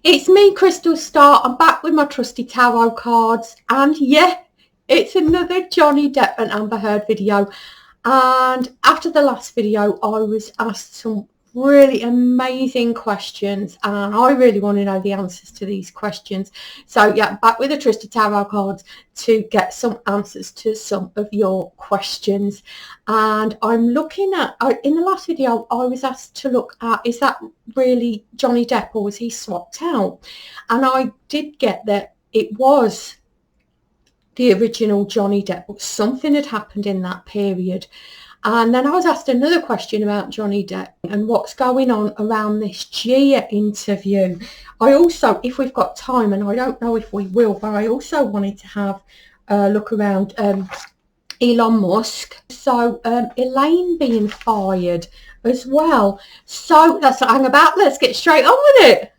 It's me, Crystal Star. I'm back with my trusty tarot cards, and yeah, it's another Johnny Depp and Amber Heard video. And after the last video, I was asked some really amazing questions, and I really want to know the answers to these questions. So yeah, back with the trusty tarot cards to get some answers to some of your questions. And I'm looking at, in the last video, I was asked to look at, is that really Johnny Depp or was he swapped out? And I did get that it was the original Johnny Depp, but something had happened in that period. And then I was asked another question about Johnny Depp and what's going on around this Gia interview. I also, if we've got time, and I don't know if we will, but I also wanted to have a look around Elon Musk. So Elaine being fired as well. So that's what I'm about. Let's get straight on with it.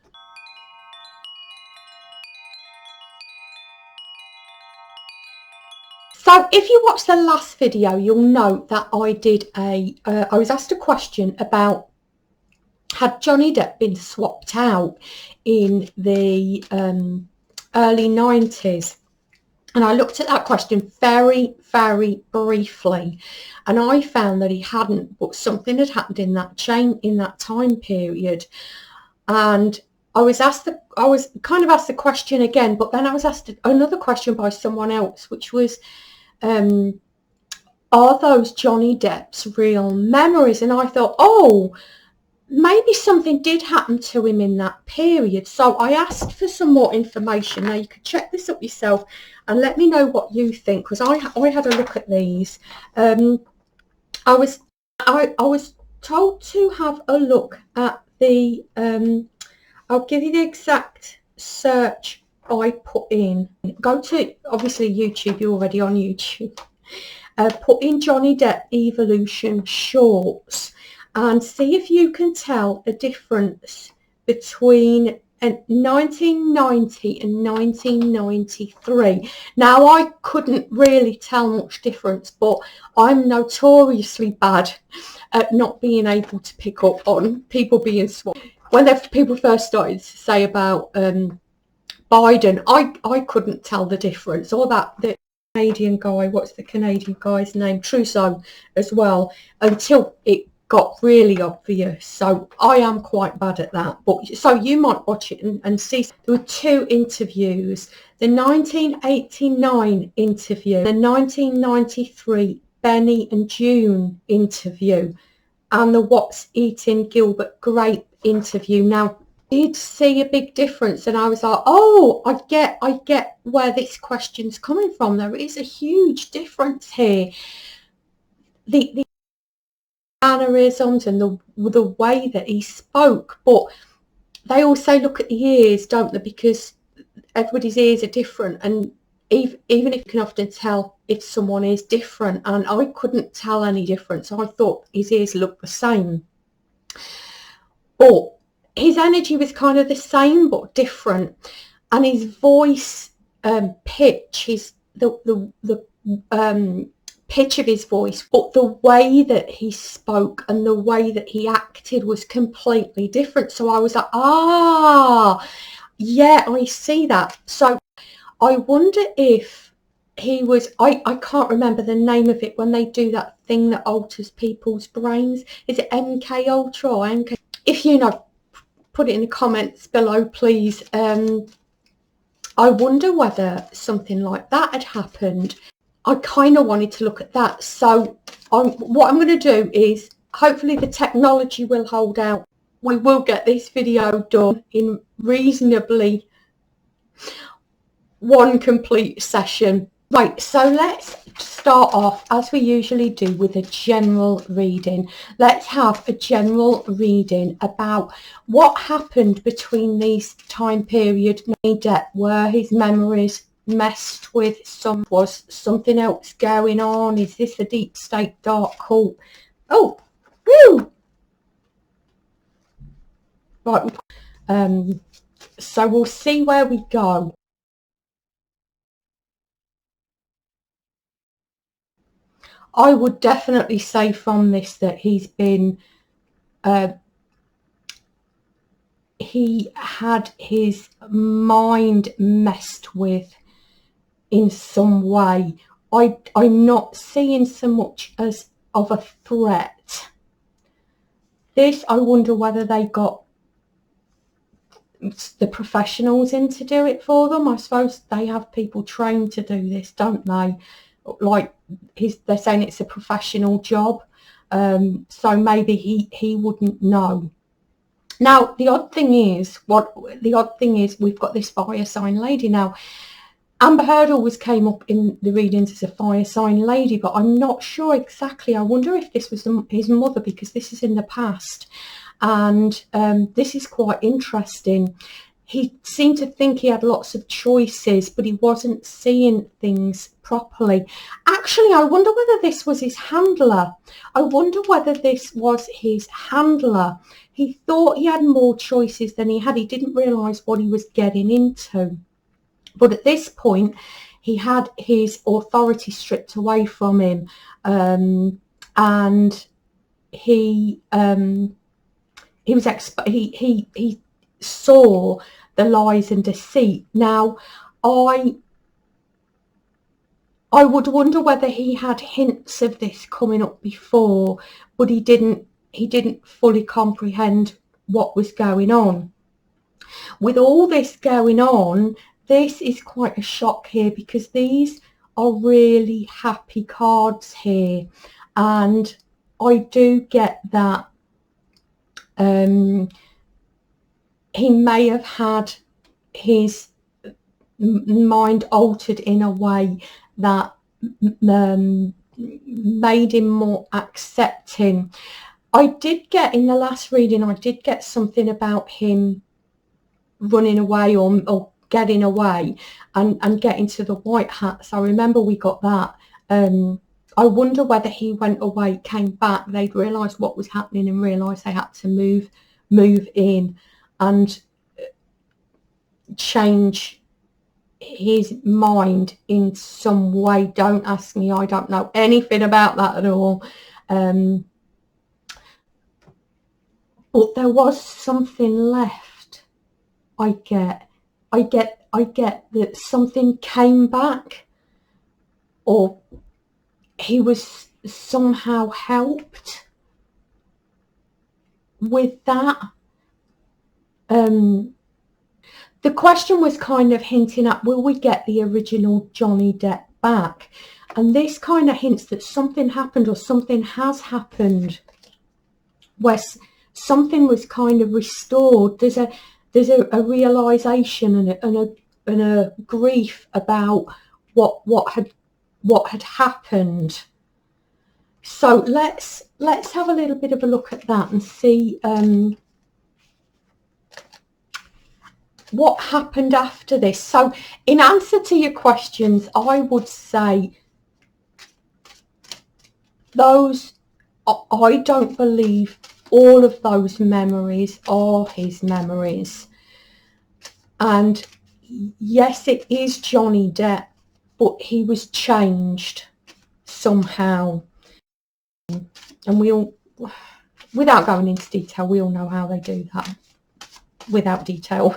So if you watched the last video, you'll know that I did I was asked a question about, had Johnny Depp been swapped out in the early 90s? And I looked at that question very, very briefly, and I found that he hadn't, but something had happened in that time period. And I was kind of asked the question again, but then I was asked another question by someone else, which was, are those Johnny Depp's real memories? And I thought, oh, maybe something did happen to him in that period. So I asked for some more information. Now you could check this up yourself and let me know what you think, because I had a look at these. I was told to have a look at the I'll give you the exact search I put in. Go to, obviously, YouTube. You're already on YouTube. Put in Johnny Depp Evolution Shorts and see if you can tell a difference between 1990 and 1993. Now, I couldn't really tell much difference, but I'm notoriously bad at not being able to pick up on people being swapped. When people first started to say about Biden, I couldn't tell the difference. Or the Canadian guy, what's the Canadian guy's name? Trousseau as well, until it got really obvious. So I am quite bad at that. But so you might watch it and see. There were two interviews: the 1989 interview, the 1993 Benny and June interview, and the What's Eating Gilbert Grape interview. Now, I did see a big difference, and I was like, oh, I get where this question's coming from. There is a huge difference here. The mannerisms and the way that he spoke, but they also look at the ears, don't they? Because everybody's ears are different, and even if you can often tell if someone is different, and I couldn't tell any difference. I thought his ears looked the same, but his energy was kind of the same but different, and his voice pitch, the pitch of his voice, but the way that he spoke and the way that he acted was completely different. So I was like, yeah, I see that. So I wonder if he was, I can't remember the name of it, when they do that thing that alters people's brains. Is it MK Ultra or MK? If you know, put it in the comments below, please. I wonder whether something like that had happened. I kind of wanted to look at that. So what I'm going to do is, hopefully the technology will hold out. We will get this video done in reasonably one complete session. Right, so let's start off, as we usually do, with a general reading. Let's have a general reading about what happened between these time period. Johnny Depp, were his memories messed with? Was something else going on? Is this a deep state dark cult? Oh, woo! Right, so we'll see where we go. I would definitely say from this that he's he had his mind messed with in some way. I'm not seeing so much as of a threat. This, I wonder whether they got the professionals in to do it for them. I suppose they have people trained to do this, don't they? Like they're saying it's a professional job, so maybe he wouldn't know. Now the odd thing is we've got this fire sign lady. Now Amber Heard always came up in the readings as a fire sign lady, but I'm not sure exactly. I wonder if this was his mother, because this is in the past. And this is quite interesting. He seemed to think he had lots of choices, but he wasn't seeing things properly. Actually, I wonder whether this was his handler. He thought he had more choices than he had. He didn't realise what he was getting into. But at this point, he had his authority stripped away from him, and he saw the lies and deceit. Now, I would wonder whether he had hints of this coming up before, but he didn't fully comprehend what was going on. With all this going on, this is quite a shock here, because these are really happy cards here, and I do get that he may have had his mind altered in a way that made him more accepting. I did get, in the last reading, I did get something about him running away or getting away and getting to the White Hats. I remember we got that. I wonder whether he went away, came back, they'd realised what was happening and realised they had to move in and change his mind in some way. Don't ask me, I don't know anything about that at all. But there was something left. I get that something came back, or he was somehow helped with that. The question was kind of hinting at, will we get the original Johnny Depp back? And this kind of hints that something happened, or something has happened, where something was kind of restored. There's a realization and a grief about what had happened. So let's have a little bit of a look at that and see what happened after this. So in answer to your questions, I would say I don't believe all of those memories are his memories. And yes, it is Johnny Depp, but he was changed somehow. And we all, without going into detail, we all know how they do that without detail.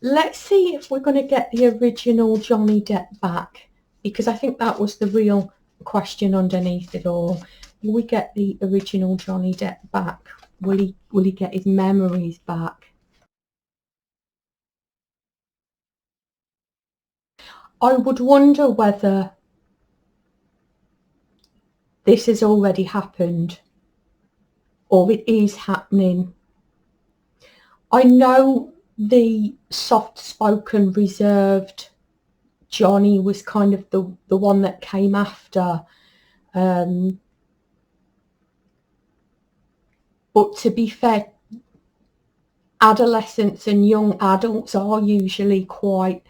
Let's see if we're going to get the original Johnny Depp back, because I think that was the real question underneath it all. Will we get the original Johnny Depp back? Will he get his memories back? I would wonder whether this has already happened, or it is happening. I know the soft-spoken, reserved Johnny was kind of the one that came after. But to be fair, adolescents and young adults are usually quite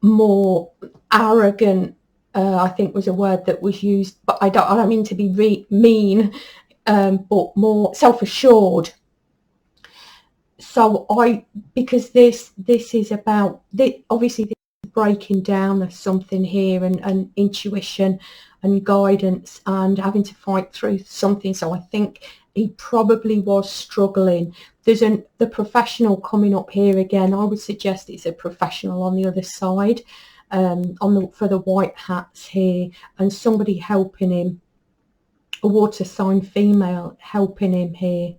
more arrogant, I think was a word that was used, but I don't mean to be mean, but more self-assured. So because this is about, obviously this is breaking down of something here, and intuition and guidance and having to fight through something. So I think he probably was struggling. There's the professional coming up here again. I would suggest it's a professional on the other side, for the white hats here, and somebody helping him, a water sign female helping him here.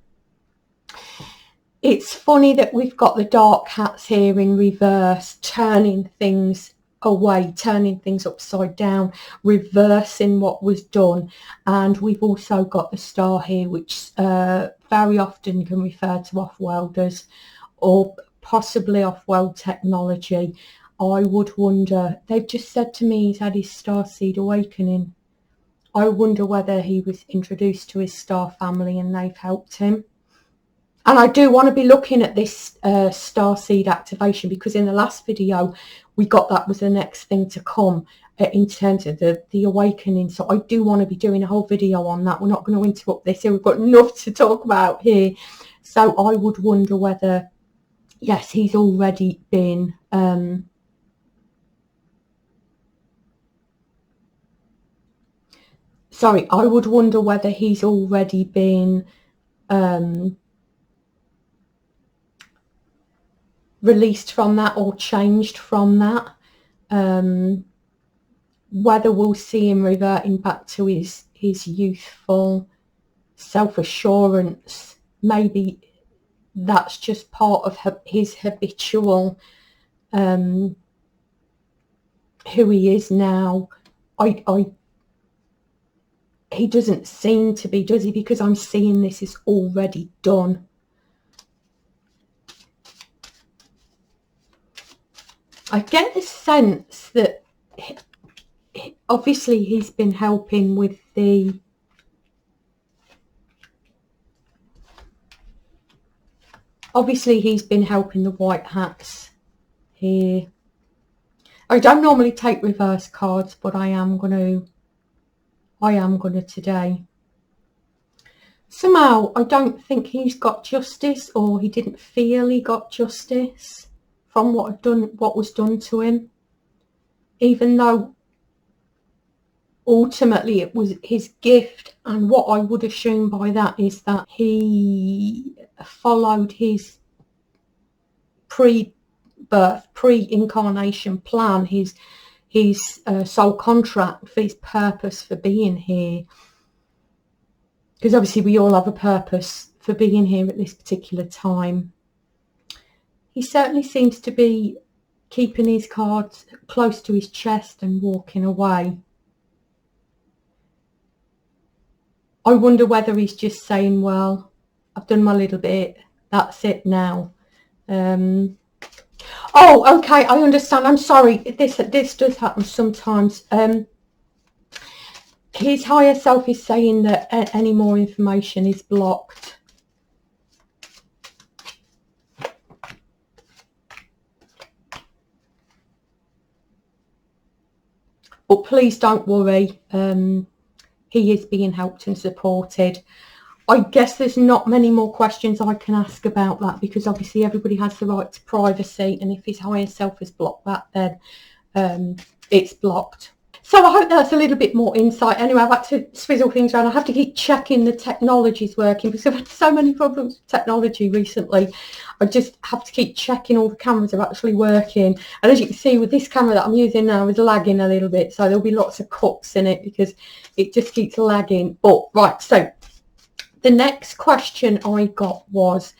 It's funny that we've got the dark hats here in reverse, turning things away, turning things upside down, reversing what was done. And we've also got the star here, which very often can refer to off-worlders or possibly off-world technology. I would wonder, they've just said to me he's had his starseed awakening. I wonder whether he was introduced to his star family and they've helped him. And I do want to be looking at this starseed activation, because in the last video we got that was the next thing to come in terms of the awakening. So I do want to be doing a whole video on that. We're not going to interrupt this here. We've got enough to talk about here. So I would wonder whether, yes, he's already been I would wonder whether he's already been released from that or changed from that. Whether we'll see him reverting back to his youthful self-assurance. Maybe that's just part of his habitual who he is now. He doesn't seem to be, does he? Because I'm seeing this is already done. I get the sense that obviously he's been helping with the white hats here. I don't normally take reverse cards, but I am gonna today. Somehow I don't think he's got justice, or he didn't feel he got justice from what was done to him, even though ultimately it was his gift. And what I would assume by that is that he followed his pre-birth, pre-incarnation plan, his soul contract for his purpose for being here. Because obviously we all have a purpose for being here at this particular time. He certainly seems to be keeping his cards close to his chest and walking away. I wonder whether he's just saying, well, I've done my little bit, that's it now. Oh, okay, I understand. I'm sorry. This does happen sometimes. His higher self is saying that any more information is blocked. But please don't worry. He is being helped and supported. I guess there's not many more questions I can ask about that, because obviously everybody has the right to privacy, and if his higher self has blocked that, then it's blocked. So I hope that's a little bit more insight. Anyway, I've had to swizzle things around. I have to keep checking the technology's working, because I've had so many problems with technology recently. I just have to keep checking all the cameras are actually working. And as you can see with this camera that I'm using now is lagging a little bit, so there'll be lots of cuts in it because it just keeps lagging. But right, so the next question I got was,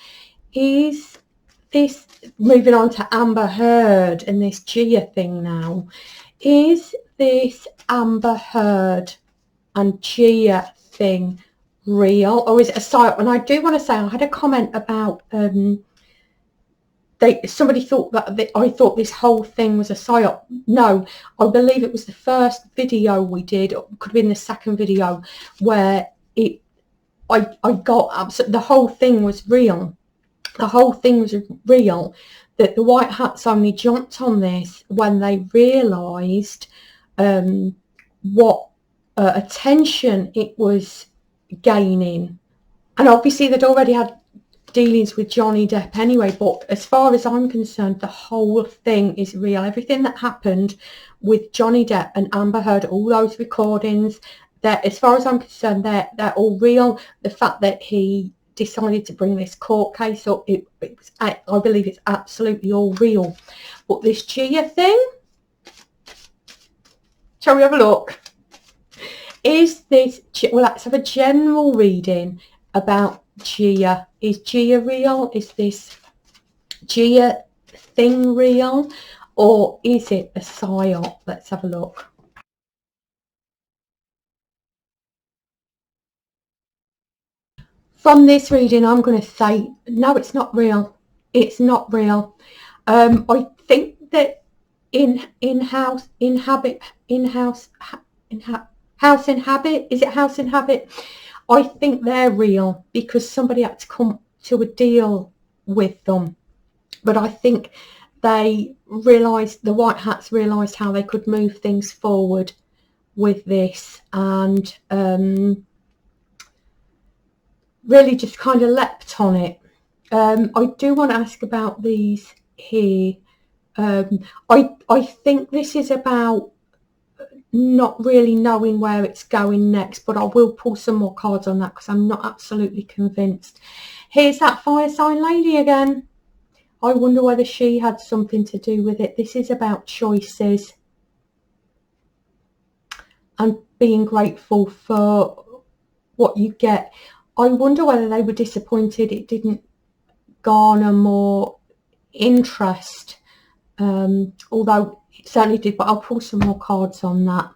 is this, moving on to Amber Heard and this Gia thing now, is this Amber Heard and Gia thing real, or is it a psyop? And I do want to say, I had a comment about somebody thought that I thought this whole thing was a psyop. No, I believe it was the first video we did, or could have been the second video, where I got the whole thing was real. The whole thing was real. That the white hats only jumped on this when they realised what attention it was gaining. And obviously they'd already had dealings with Johnny Depp anyway, but as far as I'm concerned, the whole thing is real. Everything that happened with Johnny Depp and Amber Heard, all those recordings, that, as far as I'm concerned, they're all real. The fact that he decided to bring this court case up, I believe it's absolutely all real. But this Gia thing, shall we have a look? Is this, well, let's have a general reading about Gia. Is Gia real? Is this Gia thing real? Or is it a psyop? Let's have a look. From this reading, I'm going to say, no, it's not real. It's not real. I think that house in habit, is it house in habit? I think they're real because somebody had to come to a deal with them. But I think they realised, the white hats realised how they could move things forward with this, and really just kind of leapt on it. I do want to ask about these here. I think this is about not really knowing where it's going next, but I will pull some more cards on that because I'm not absolutely convinced. Here's that fire sign lady again. I wonder whether she had something to do with it. This is about choices and being grateful for what you get. I wonder whether they were disappointed it didn't garner more interest, although it certainly did, but I'll pull some more cards on that.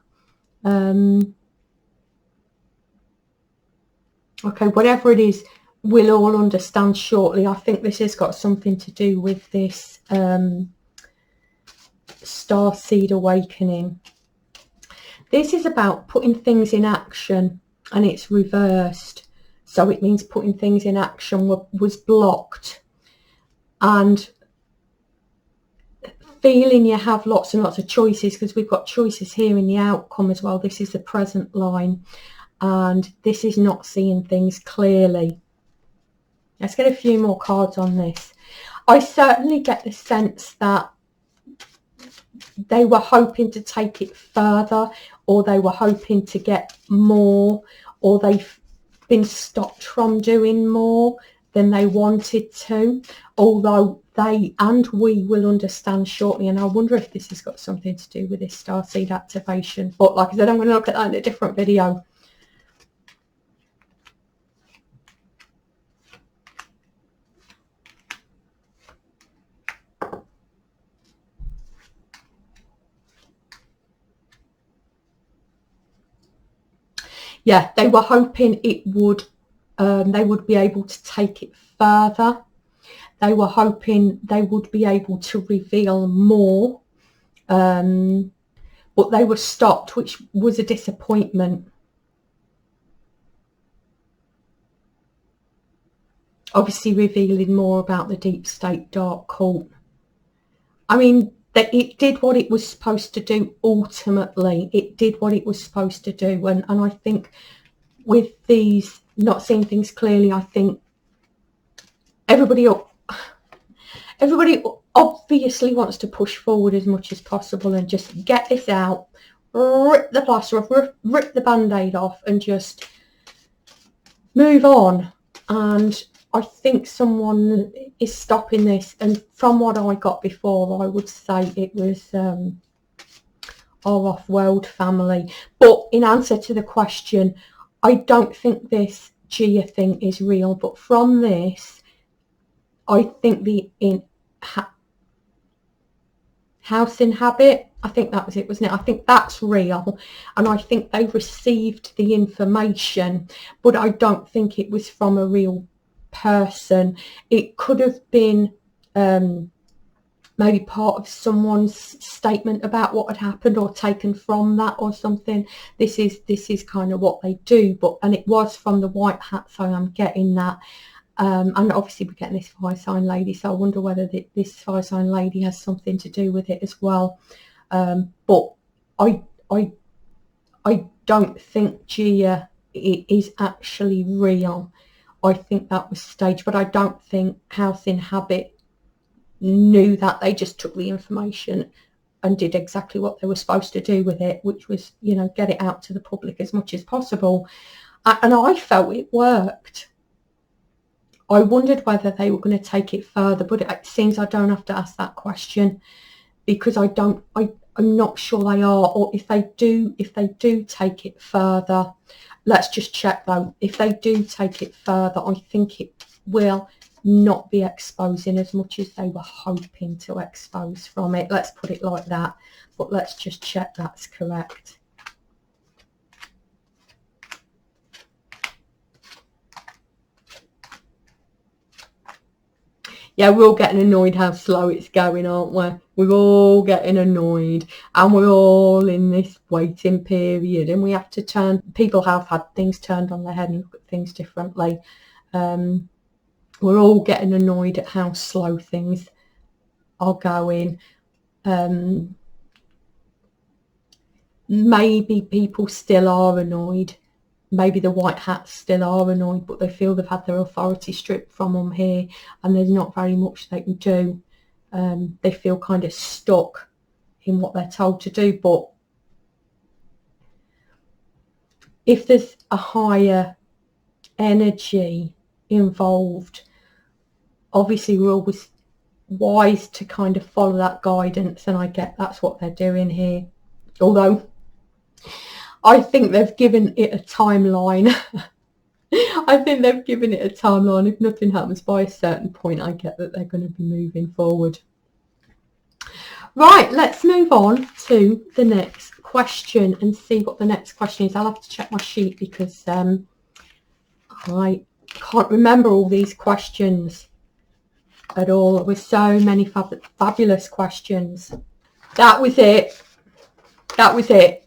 Okay, whatever it is, we'll all understand shortly. I think this has got something to do with this starseed awakening. This is about putting things in action, and it's reversed. So it means putting things in action was blocked, and feeling you have lots and lots of choices, because we've got choices here in the outcome as well. This is the present line, and this is not seeing things clearly. Let's get a few more cards on this. I certainly get the sense that they were hoping to take it further, or they were hoping to get more, or they've been stopped from doing more than they wanted to, although they and we will understand shortly. And I wonder if this has got something to do with this starseed activation, but like I said, I'm going to look at that in a different video. Yeah, they were hoping it would, they would be able to take it further. They were hoping they would be able to reveal more, but they were stopped, which was a disappointment. Obviously revealing more about the deep state dark cult. I mean, that it did what it was supposed to do. Ultimately, it did what it was supposed to do, and I think with these not seeing things clearly, I think everybody obviously wants to push forward as much as possible and just get this out, rip the plaster off, rip the band-aid off, and just move on. And I think someone is stopping this, and from what I got before, I would say it was our off-world family. But in answer to the question, I don't think this Gia thing is real, but from this, I think the house in habit, I think that was it, wasn't it? I think that's real, and I think they received the information, but I don't think it was from a real person. It could have been maybe part of someone's statement about what had happened, or taken from that or something. This is kind of what they do, and it was from the white hat, so I'm getting that. And obviously we're getting this fire sign lady, so I wonder whether this fire sign lady has something to do with it as well. But I don't think Gia is actually real. I think that was staged, but I don't think House in Habit knew that. They just took the information and did exactly what they were supposed to do with it, which was, you know, get it out to the public as much as possible. And I felt it worked. I wondered whether they were going to take it further, but it seems I don't have to ask that question, because I'm not sure they are, or if they do take it further. Let's just check though. If they do take it further, I think it will not be exposing as much as they were hoping to expose from it. Let's put it like that. But let's just check that's correct. Yeah, we're all getting annoyed how slow it's going, aren't we? We're all getting annoyed, and we're all in this waiting period, and we have to turn, people have had things turned on their head and look at things differently. We're all getting annoyed at how slow things are going. Maybe people still are annoyed. Maybe the white hats still are annoyed, but they feel they've had their authority stripped from them here, and there's not very much they can do. They feel kind of stuck in what they're told to do. But if there's a higher energy involved, obviously we're always wise to kind of follow that guidance, and I get that's what they're doing here. Although I think they've given it a timeline. I think they've given it a timeline. If nothing happens by a certain point, I get that they're going to be moving forward. Right, let's move on to the next question and see what the next question is. I'll have to check my sheet because I can't remember all these questions at all. There were so many fabulous questions. That was it. That was it.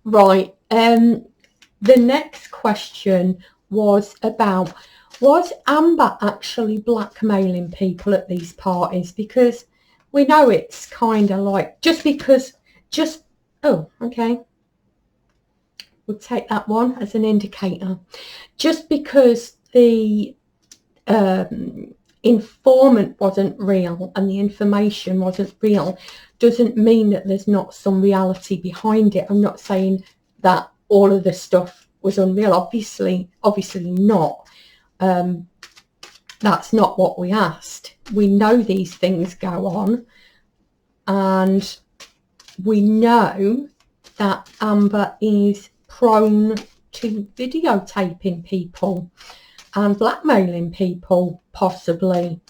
Right. The next question was about, was Amber actually blackmailing people at these parties? Because we know it's kind of like, oh, okay. We'll take that one as an indicator. Just because the informant wasn't real and the information wasn't real doesn't mean that there's not some reality behind it. I'm not saying that all of the stuff was unreal. Obviously not. That's not what we asked. We know these things go on, and we know that Amber is prone to videotaping people and blackmailing people, possibly.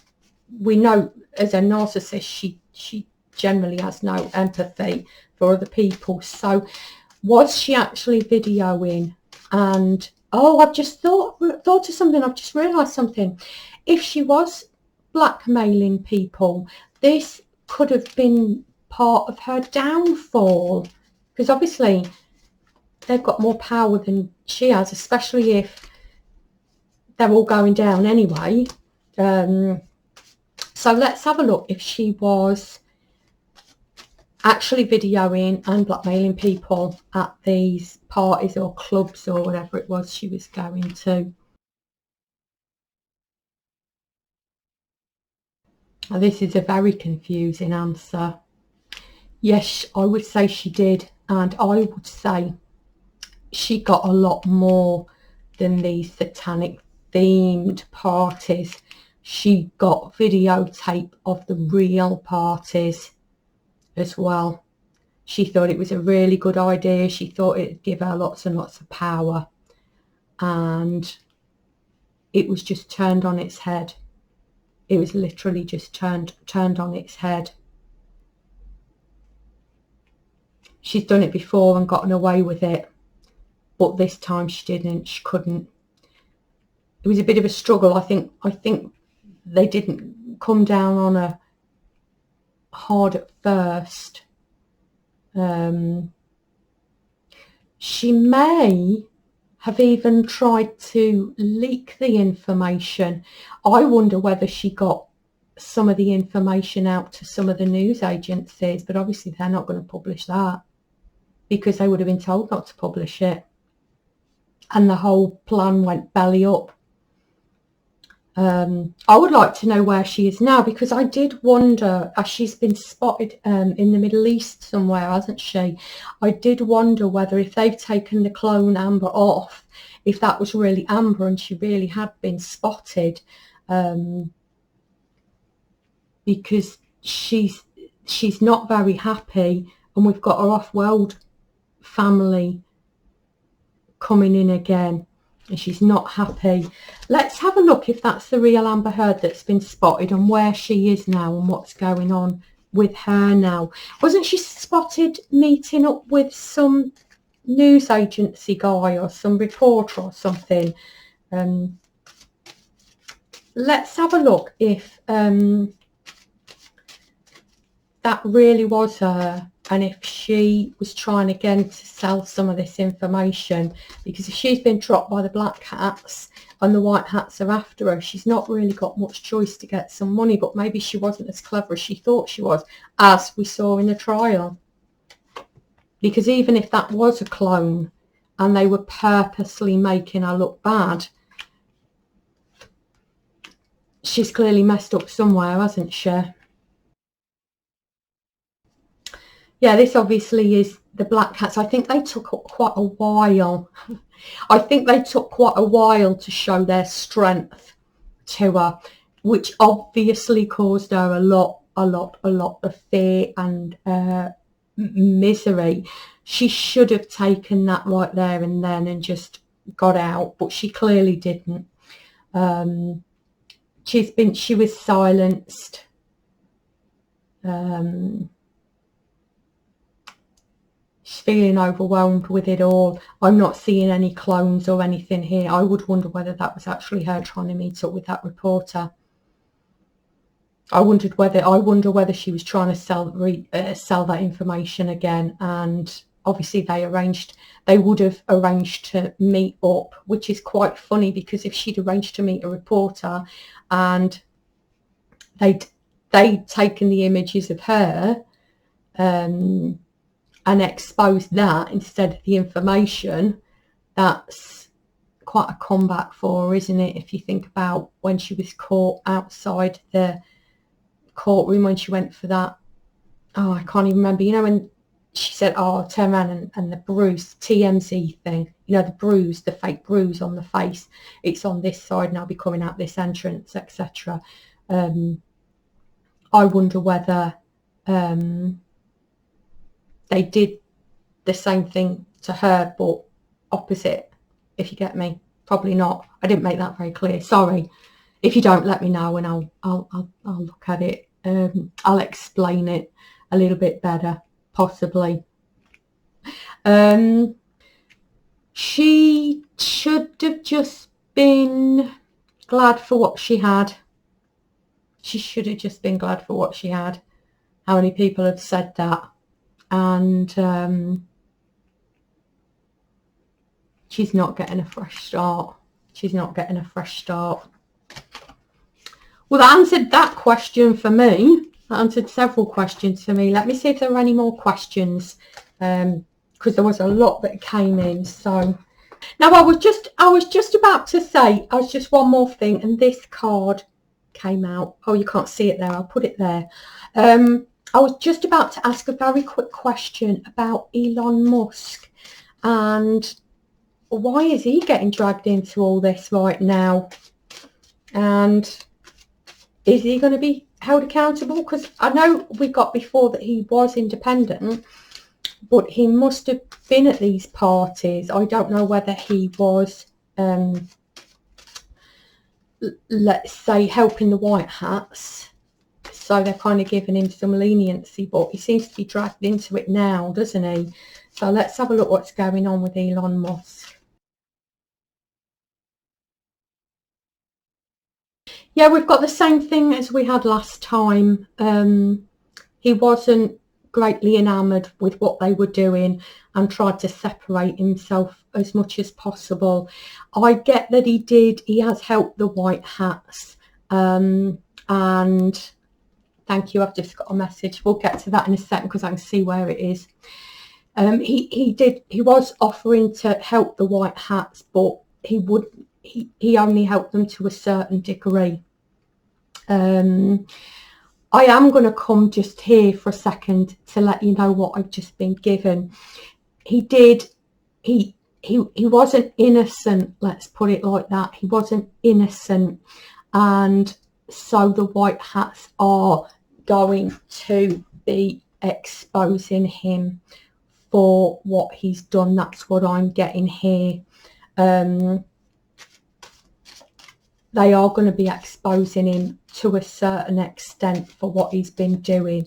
We know as a narcissist she generally has no empathy for other people. So was she actually videoing? And oh, I've just thought of something. I've just realised something. If she was blackmailing people, this could have been part of her downfall, because obviously they've got more power than she has, especially if they're all going down anyway. So let's have a look if she was actually videoing and blackmailing people at these parties or clubs or whatever it was she was going to. Now, this is a very confusing answer. Yes, I would say she did, and I would say she got a lot more than these satanic themed parties. She got videotape of the real parties as well. She thought it was a really good idea. She thought it'd give her lots and lots of power, and it was just turned on its head. It was literally just turned on its head. She's done it before and gotten away with it, but this time she didn't. She couldn't. It was a bit of a struggle. I think they didn't come down on her hard at first. She may have even tried to leak the information. I wonder whether she got some of the information out to some of the news agencies, but obviously they're not going to publish that because they would have been told not to publish it. And the whole plan went belly up. I would like to know where she is now, because I did wonder, as she's been spotted in the Middle East somewhere, hasn't she? I did wonder whether, if they've taken the clone Amber off, if that was really Amber and she really had been spotted, because she's not very happy, and we've got her off-world family coming in again, and she's not happy. Let's have a look if that's the real Amber Heard that's been spotted, and where she is now and what's going on with her now. Wasn't she spotted meeting up with some news agency guy or some reporter or something? Let's have a look if that really was her, and if she was trying again to sell some of this information, because if she's been dropped by the black hats and the white hats are after her, she's not really got much choice to get some money. But maybe she wasn't as clever as she thought she was, as we saw in the trial. Because even if that was a clone and they were purposely making her look bad, she's clearly messed up somewhere, hasn't she? Yeah, this obviously is the black hats. I think they took quite a while. I think they took quite a while to show their strength to her, which obviously caused her a lot of fear and misery. She should have taken that right there and then and just got out, but she clearly didn't. She was silenced. She's feeling overwhelmed with it all. I'm not seeing any clones or anything here. I would wonder whether that was actually her trying to meet up with that reporter. I wonder whether she was trying to sell that information again, and obviously they would have arranged to meet up, which is quite funny, because if she'd arranged to meet a reporter and they'd taken the images of her and exposed that instead of the information, that's quite a comeback for her, isn't it? If you think about when she was caught outside the courtroom, when she went for that, I can't even remember, when she said, I'll turn around and the bruise, TMZ thing, the fake bruise on the face, it's on this side and I'll be coming out this entrance, etc. I wonder whether they did the same thing to her, but opposite, if you get me. Probably not. I didn't make that very clear. Sorry. If you don't, let me know and I'll look at it. I'll explain it a little bit better, possibly. She should have just been glad for what she had. She should have just been glad for what she had. How many people have said that? And she's not getting a fresh start. She's not getting a fresh start. Well, that answered that question for me. That answered several questions for me. Let me see if there are any more questions, because there was a lot that came in. So now I was just about to say, just one more thing, and this card came out. Oh, you can't see it there. I'll put it there. I was just about to ask a very quick question about Elon Musk, and why is he getting dragged into all this right now? And is he going to be held accountable? Because I know we got before that he was independent, but he must have been at these parties. I don't know whether he was, let's say, helping the white hats. So they're kind of giving him some leniency, but he seems to be dragged into it now, doesn't he? So let's have a look what's going on with Elon Musk. Yeah, we've got the same thing as we had last time. He wasn't greatly enamoured with what they were doing and tried to separate himself as much as possible. I get that he has helped the white hats, and thank you, I've just got a message. We'll get to that in a second because I can see where it is. He was offering to help the white hats, but he he only helped them to a certain degree. I am going to come just here for a second to let you know what I've just been given. He wasn't innocent, let's put it like that. He wasn't innocent, and so the white hats are going to be exposing him for what he's done. That's what I'm getting here. They are going to be exposing him to a certain extent for what he's been doing.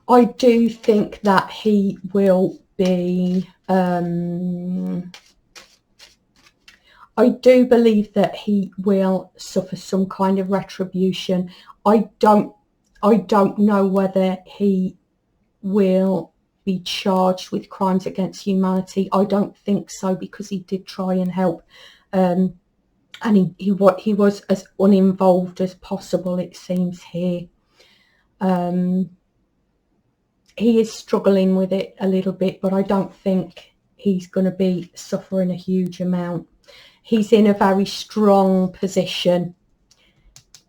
I do think that he will be, I do believe that he will suffer some kind of retribution. I don't know whether he will be charged with crimes against humanity. I don't think so, because he did try and help. And he was as uninvolved as possible, it seems here. He is struggling with it a little bit, but I don't think he's going to be suffering a huge amount. He's in a very strong position.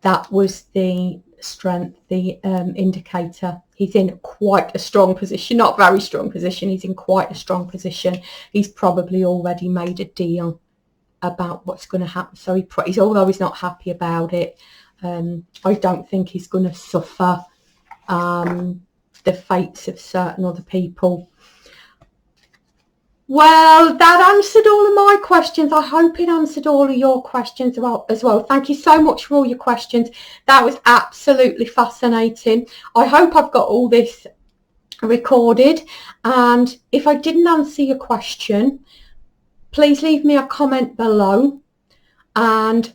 That was the strength, the indicator. He's in quite a strong position, not very strong position. He's in quite a strong position. He's probably already made a deal about what's going to happen. So he's, although he's not happy about it, I don't think he's going to suffer the fates of certain other people. Well, that answered all of my questions. I hope it answered all of your questions as well. Thank you so much for all your questions. That was absolutely fascinating. I hope I've got all this recorded, and if I didn't answer your question, please leave me a comment below and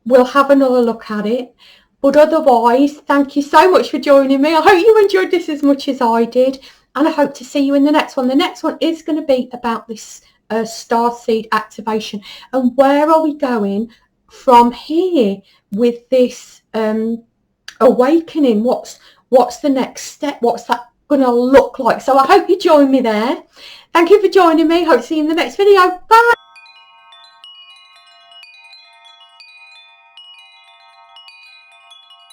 we'll have another look at it. But otherwise, thank you so much for joining me. I hope you enjoyed this as much as I did, and I hope to see you in the next one. The next one is going to be about this starseed activation, and where are we going from here with this awakening? What's the next step? What's that going to look like? So I hope you join me there. Thank you for joining me. Hope to see you in the next video. Bye.